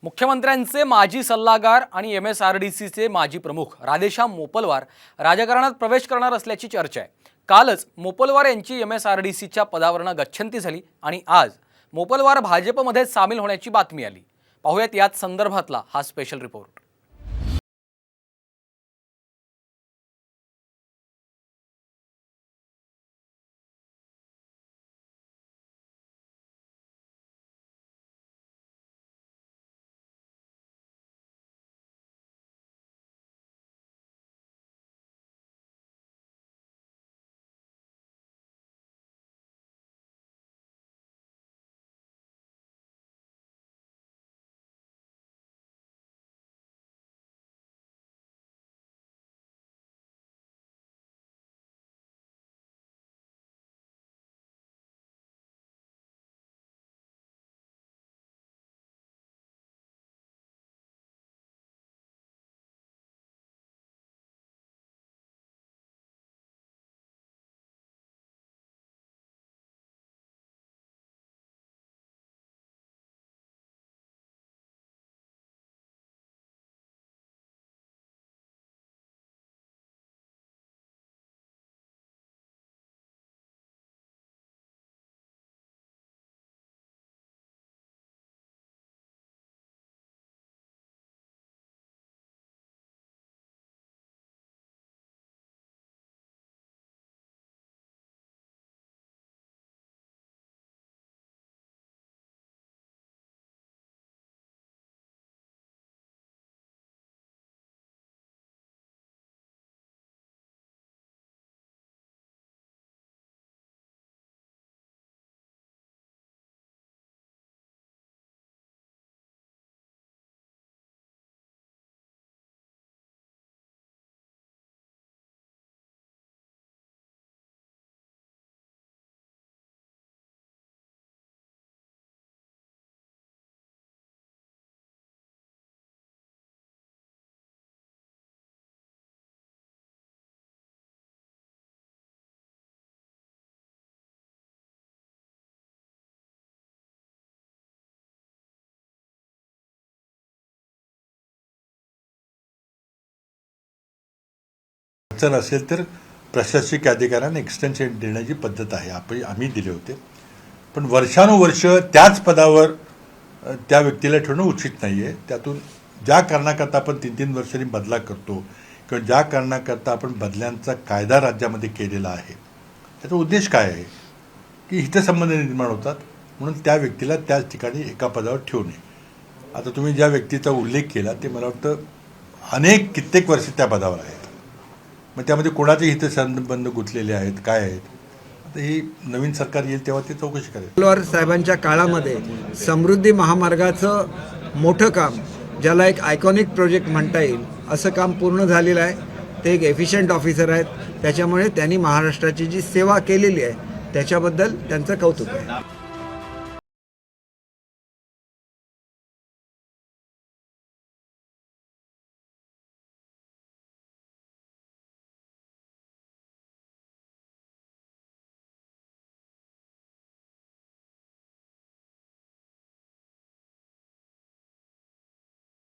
मुख्यमंत्र्यांचे माजी सल्लागार आणि MSRDCचे माजी प्रमुख राधेश्याम मोपलवार राजकारणात प्रवेश करणार असल्याची चर्चा आहे। कालच मोपलवार यांची MSRDCच्या पदावरून गच्छंती झाली आणि आज मोपलवार भाजपमध्ये सामील होण्याची बातमी आली। पाहूयात याच संदर्भातला हा स्पेशल रिपोर्ट। जर असेल तर प्रशासकीय अधिकाऱ्यांना एक्सटेन्शन देण्याची पद्धत आहे, आम्ही दिले होते। पण वर्षानुवर्ष त्याच पदावर त्या व्यक्तीला ठेवणं उचित नाही आहे। त्यातून ज्या कारणाकरता आपण 3-3 वर्षांनी बदला करतो किंवा ज्या कारणाकरता आपण बदल्यांचा कायदा राज्यामध्ये केलेला आहे, त्याचा उद्देश काय आहे की हितसंबंध निर्माण होतात, म्हणून त्या व्यक्तीला त्याच ठिकाणी एका पदावर ठेवू नये। आता तुम्ही ज्या व्यक्तीचा उल्लेख केला ते मला वाटतं कित्येक वर्ष त्या पदावर आहेत, मग त्यामध्ये कोणाचे हितसंबंध गुंतलेले आहेत, काय आहेत, आता ही नवीन सरकार येईल तेव्हा ते चौकशी करेल। मोपलवार साहेबांच्या काळामध्ये समृद्धी महामार्गाचं मोठं काम, ज्याला एक आयकॉनिक प्रोजेक्ट म्हणता येईल, असं काम पूर्ण झालेलं आहे। ते एक एफिशियंट ऑफिसर आहेत, त्याच्यामुळे त्यांनी महाराष्ट्राची जी सेवा केलेली आहे त्याच्याबद्दल त्यांचं कौतुक आहे।